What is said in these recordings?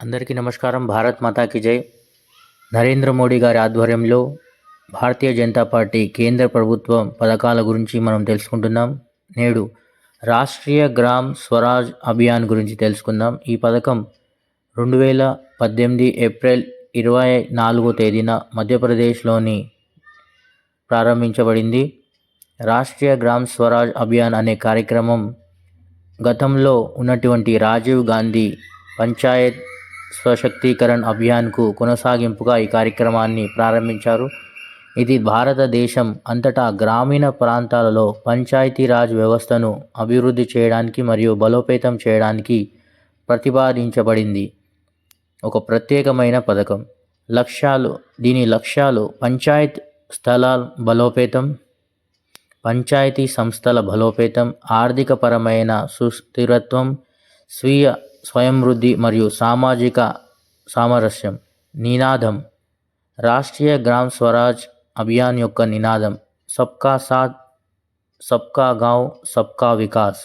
అందరికీ నమస్కారం. భారత్ మాతాకి జై. నరేంద్ర మోడీ గారి ఆధ్వర్యంలో భారతీయ జనతా పార్టీ కేంద్ర ప్రభుత్వం పథకాల గురించి మనం తెలుసుకుంటున్నాం. నేడు రాష్ట్రీయ గ్రామ్ స్వరాజ్ అభియాన్ గురించి తెలుసుకుందాం. ఈ పథకం 2018 ఏప్రిల్ 24వ తేదీన మధ్యప్రదేశ్లోని ప్రారంభించబడింది. రాష్ట్రీయ గ్రామ్ స్వరాజ్ అభియాన్ అనే కార్యక్రమం గతంలో ఉన్నటువంటి రాజీవ్ గాంధీ పంచాయత్ స్వశక్తీకరణ్ అభియాన్కు కొనసాగింపుగా ఈ కార్యక్రమాన్ని ప్రారంభించారు. ఇది భారతదేశం అంతటా గ్రామీణ ప్రాంతాలలో పంచాయతీరాజ్ వ్యవస్థను అభివృద్ధి చేయడానికి మరియు బలోపేతం చేయడానికి ప్రతిపాదించబడింది. ఒక ప్రత్యేకమైన పథకం. దీని లక్ష్యాలు పంచాయత్ స్థలాల బలోపేతం, పంచాయతీ సంస్థల బలోపేతం, ఆర్థికపరమైన సుస్థిరత్వం, స్వయంవృద్ధి మరియు సామాజిక సామరస్యం. నినాదం. రాష్ట్రీయ గ్రామ్ స్వరాజ్ అభియాన్ యొక్క నినాదం సబ్కా సాథ్, సబ్కా గావ్, సబ్కా వికాస్.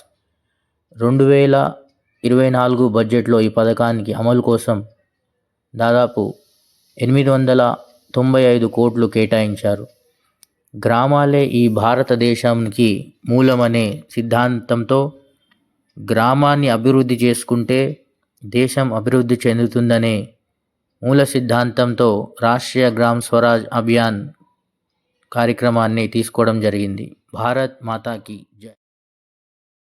2024 బడ్జెట్లో ఈ పథకానికి అమలు కోసం దాదాపు 895 కోట్లు కేటాయించారు. గ్రామాలే ఈ భారతదేశానికి మూలమనే సిద్ధాంతంతో గ్రామాన్ని అభివృద్ధి చేసుకుంటే దేశం అభివృద్ధి చెందుతుందనే మూల సిద్ధాంతంతో రాష్ట్రీయ గ్రామ్ స్వరాజ్ అభియాన్ కార్యక్రమాన్ని తీసుకోవడం జరిగింది. భారత్ మాతాకి జై.